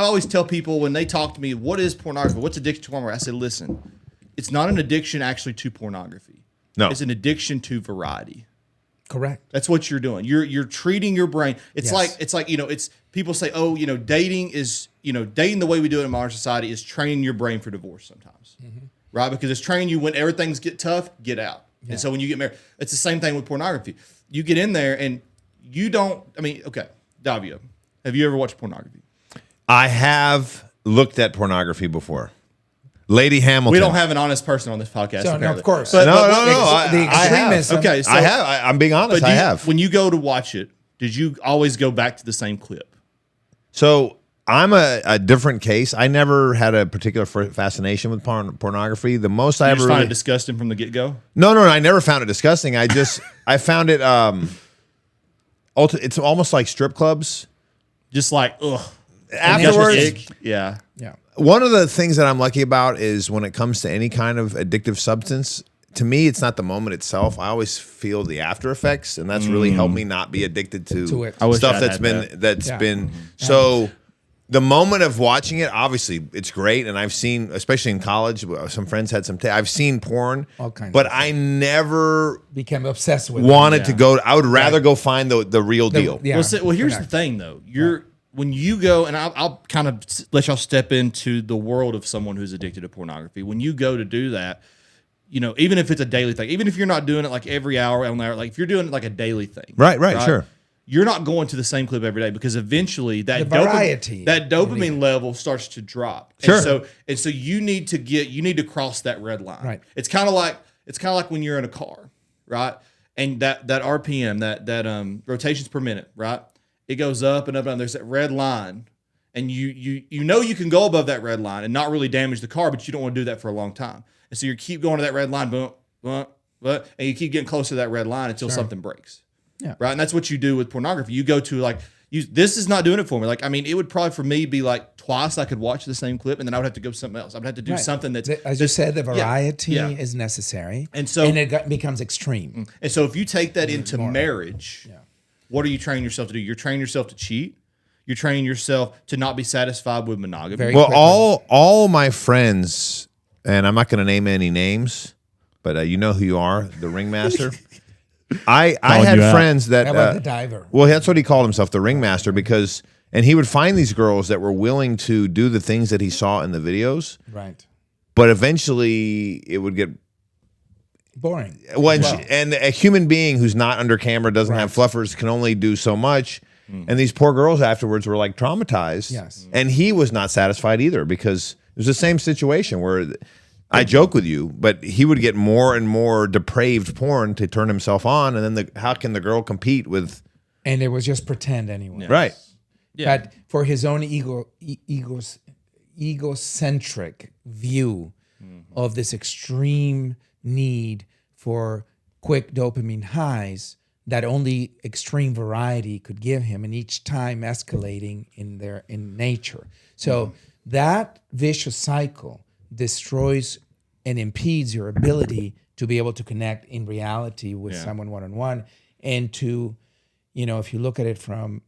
always tell people when they talk to me, what is pornography? What's addiction to pornography? I said, listen, it's not an addiction actually to pornography. No. It's an addiction to variety. Correct. That's what you're doing. You're treating your brain. It's Yes. like it's people say, oh, dating is dating the way we do it in modern society is training your brain for divorce sometimes, right? Because it's training you when everything's get tough, get out. And so when you get married, it's the same thing with pornography. You get in there and you don't. I mean, okay, Davio, have you ever watched pornography? I have looked at pornography before. Lady Hamilton. We don't have an honest person on this podcast. So, no, of course. But, No. The I have. extremism. Okay, so I have. I'm being honest. but I have. When you go to watch it, did you always go back to the same clip? So I'm a different case. I never had a particular fascination with pornography. The most I You ever just find really, it disgusting from the get go. no, I never found it disgusting. I found it. It's almost like strip clubs. Just like ugh. Afterwards, Ick. Yeah. Yeah. one of the things that I'm lucky about is when it comes to any kind of addictive substance, to me, it's not the moment itself. I always feel the after effects, and that's really helped me not be addicted to it. I wish stuff I'd that's had been that. Yeah. so. The moment of watching it, obviously, it's great, and I've seen, especially in college, some friends had some. I've seen porn, All kinds but of I never Became obsessed with wanted it. to go. I would rather go find the real deal. Yeah. Well, here's the thing, though. When you go, and I'll kind of let y'all step into the world of someone who's addicted to pornography. When you go to do that, even if it's a daily thing, even if you're not doing it like every hour on there, like if you're doing it like a daily thing, Right, sure. You're not going to the same clip every day because eventually that The variety. dopamine level starts to drop. Sure. And so you need to cross that red line. Right. It's kind of like when you're in a car, right? And that RPM, that rotations per minute, right? It goes up and up and up. There's that red line, and you know you can go above that red line and not really damage the car, but you don't want to do that for a long time. And so you keep going to that red line, boom, boom, boom, and you keep getting close to that red line until something breaks. Yeah. Right. And that's what you do with pornography. You go to this is not doing it for me. Like, I mean, it would probably for me be like twice I could watch the same clip and then I would have to go something else. I would have to do something that's, as you said, the variety Yeah. is necessary. And so it becomes extreme. And so if you take that into marriage, what are you training yourself to do? You're training yourself to cheat. You're training yourself to not be satisfied with monogamy. Very all my friends, and I'm not going to name any names, but you know who you are, the ringmaster. I had friends that How about the diver? Well, that's what he called himself, the ringmaster, and he would find these girls that were willing to do the things that he saw in the videos, Right. but eventually it would get Boring. and a human being who's not under camera, doesn't have fluffers, can only do so much. And these poor girls afterwards were like traumatized. Yes. And he was not satisfied either because it was the same situation where I joke with you, but he would get more and more depraved porn to turn himself on. And then how can the girl compete with? And it was just pretend anyway. Right. Yeah. But for his own egocentric view of this extreme need for quick dopamine highs that only extreme variety could give him, and each time escalating in nature. So that vicious cycle destroys and impedes your ability to be able to connect in reality with someone one-on-one, and to, if you look at it from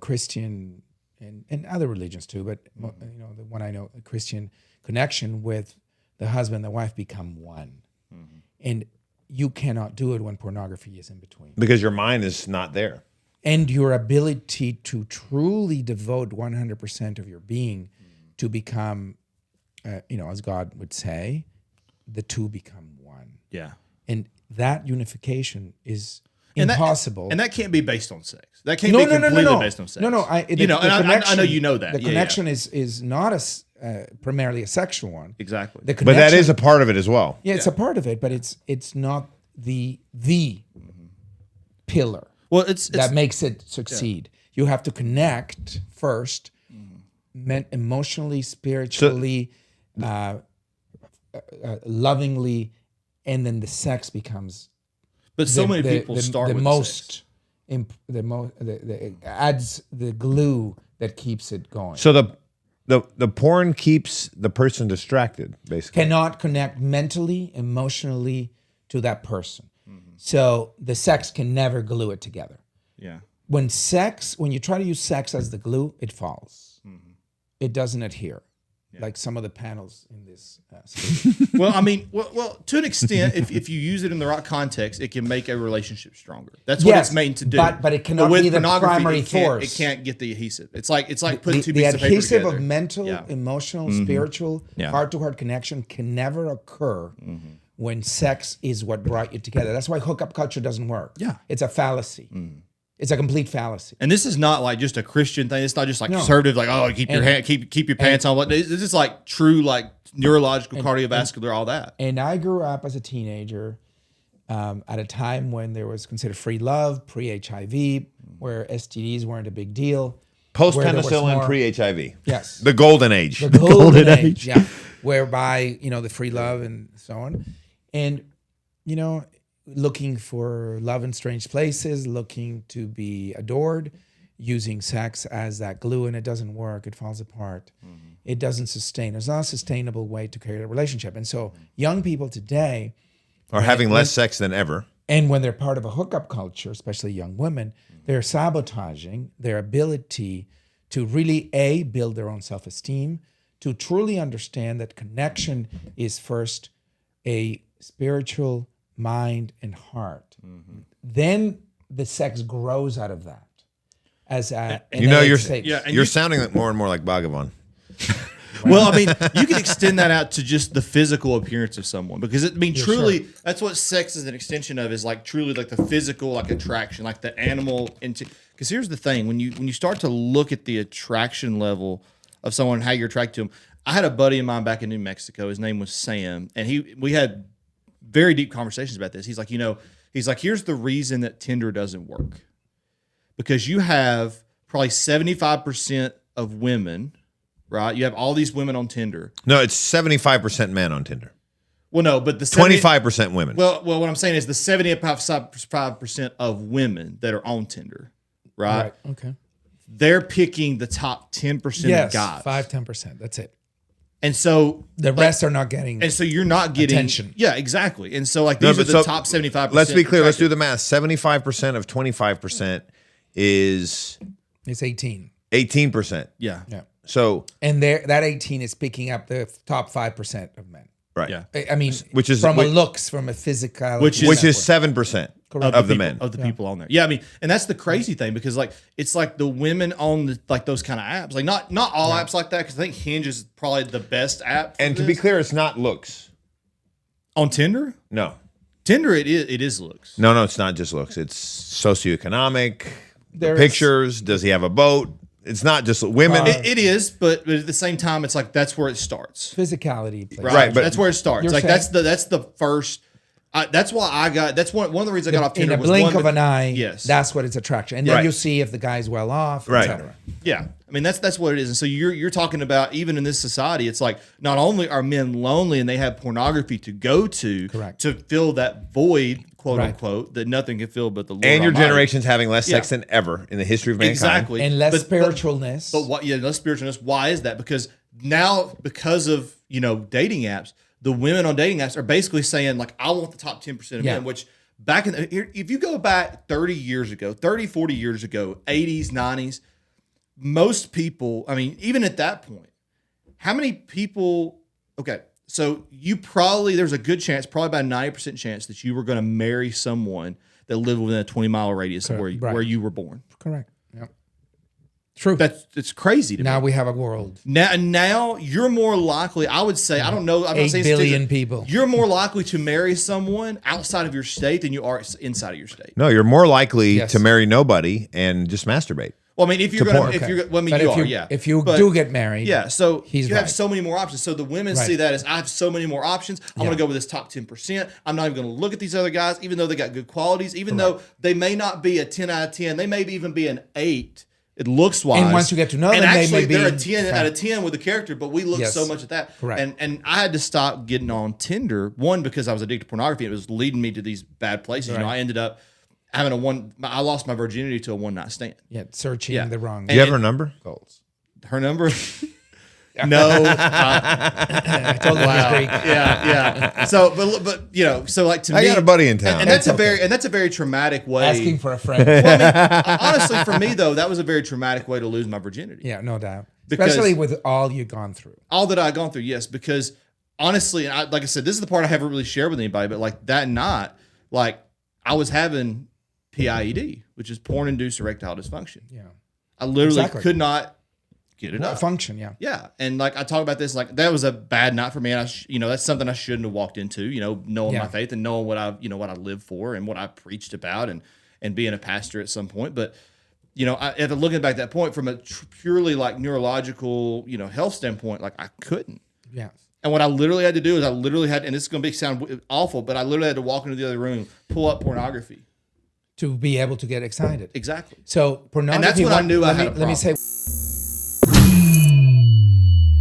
Christian and other religions too, but the one I know, a Christian connection with the husband and the wife become one. And you cannot do it when pornography is in between. Because your mind is not there. And your ability to truly devote 100% of your being to become, as God would say, the two become one. Yeah. And that unification is impossible. And that can't be based on sex. That can't be completely based on sex. No. I know you know that. The connection is not primarily a sexual one. Exactly. The But that is a part of it as well. Yeah, it's a part of it, but it's not the pillar. Well, it's that makes it succeed. You have to connect first, emotionally, spiritually, lovingly, and then the sex becomes. But so many people start the with most. It adds the glue that keeps it going. So the porn keeps the person distracted, basically. Cannot connect mentally, emotionally to that person. So the sex can never glue it together. Yeah. when you try to use sex as the glue, it falls. It doesn't adhere. Like some of the panels in this space. Well, I mean, well, to an extent, if you use it in the right context, it can make a relationship stronger. That's what it's made to do. But it cannot with be the pornography, primary force. It can't get the adhesive. It's like putting two The pieces of paper adhesive together. of mental, emotional, spiritual, heart-to-heart connection can never occur when sex is what brought you together. That's why hookup culture doesn't work. Yeah. It's a fallacy. It's a complete fallacy. And this is not like just a Christian thing. It's not just like conservative, like, oh, keep your pants on. This is like true, like neurological, cardiovascular, all that. And I grew up as a teenager at a time when there was considered free love, pre-HIV, where STDs weren't a big deal. Post-penicillin, pre-HIV. Yes. The golden age. The golden age, yeah. Whereby, the free love and so on. And, looking for love in strange places, looking to be adored, using sex as that glue, and it doesn't work. It falls apart. It doesn't sustain. There's not a sustainable way to create a relationship. And so young people today Are having less sex than ever. and when they're part of a hookup culture, especially young women, they're sabotaging their ability to really, A, build their own self-esteem, to truly understand that connection is first a spiritual mind and heart. Then the sex grows out of that. As a, you're sounding more and more like Bhagavan. Well, I mean, you can extend that out to just the physical appearance of someone, because truly, that's what sex is an extension of, is like truly like the physical, like attraction, like the animal. Because here's the thing, when you start to look at the attraction level of someone, how you're attracted to them. I had a buddy of mine back in New Mexico. His name was Sam, and we had very deep conversations about this. He's like, here's the reason that Tinder doesn't work. Because you have probably 75% of women, right? You have all these women on Tinder. No, it's 75% men on Tinder. Well, no, but the 25% women. Well, what I'm saying is the 75% of women that are on Tinder, right? Okay. They're picking the top 10% of guys. 5-10%. That's it. And so the rest are not getting. And so you're not getting attention. Yeah, exactly. And so these are the top 75%. Let's be clear. Let's do the math. 75% of 25% is. It's 18. 18%. Yeah. So. And that 18 is picking up the top 5% of men. Right. Yeah. I mean, which is from a looks, from a physicality, which is 7% of the men of the people on there. Yeah, I mean, and that's the crazy thing, because like it's like the women on those kind of apps, like not all apps like that, because I think Hinge is probably the best app. And to be clear, it's not looks on Tinder. No, Tinder it is looks. No, it's not just looks. It's socioeconomic. Pictures. Does he have a boat? It's not just women. It is, but at the same time, it's like that's where it starts. Physicality, right? But that's where it starts. Like that's the first. That's why I got. That's one of the reasons I got off Tinder. In a blink of an eye, yes, that's what its attraction. And then you see if the guy's well off, right. etc. Yeah, I mean that's what it is. And so you're talking about, even in this society, it's like not only are men lonely and they have pornography to go to, correct, to fill that void, quote unquote, that nothing can fill but the Lord. And your Almighty. Generation's having less sex than ever in the history of mankind. Exactly, and less spiritualness. But what? Yeah, less spiritualness. Why is that? Because now, because of dating apps, the women on dating apps are basically saying, like, I want the top 10% of men, which back in if you go back 30 years ago, 30, 40 years ago, 80s, 90s, most people, I mean, even at that point, how many people, okay, so there's a good chance, probably about a 90% chance that you were going to marry someone that lived within a 20-mile radius of where you were born. Correct. Yep. True. It's crazy to me. Now we have a world. Now you're more likely, I would say, I don't know, I'm not 8 saying billion people. You're more likely to marry someone outside of your state than you are inside of your state. No, you're more likely to marry nobody and just masturbate. Well, I mean, if you're if you do get married, so you have so many more options. So the women see that as, I have so many more options. I'm going to go with this top 10%. I'm not even going to look at these other guys, even though they got good qualities, even though they may not be a 10 out of 10. They may even be an 8. It looks wise. And once you get to know them, actually, they're a 10 out of 10 with the character, but we look so much at that. Correct. And I had to stop getting on Tinder, one, because I was addicted to pornography. It was leading me to these bad places. I ended up having I lost my virginity to a one-night stand. Yeah, searching the wrong. Do you have her number? Goals. Her number? No. I told him he's Greek. Yeah. So, but you know, so like to me, I got a buddy in town. and that's a very traumatic way. Asking for a friend. Well, I mean, honestly, for me though, that was a very traumatic way to lose my virginity. Yeah, no doubt. Because- Especially with all you've gone through. All that I've gone through, yes, because honestly, and like I said, this is the part I haven't really shared with anybody, but like that night, like I was having PIED, which is porn-induced erectile dysfunction. Yeah. I literally Exactly. could not get it Well, up. function, yeah. Yeah, and like I talk about this, like that was a bad night for me, and that's something I shouldn't have walked into. You know, knowing Yeah. my faith and knowing what I live for and what I preached about, and being a pastor at some point. But you know, after looking back at that point from a purely like neurological, you know, health standpoint, like I couldn't. Yeah. And what I literally had to do is and this is going to sound awful, but I literally had to walk into the other room, pull up pornography. To be able to get excited. Exactly. So pornography. And that's when I knew I had a Let me problem. say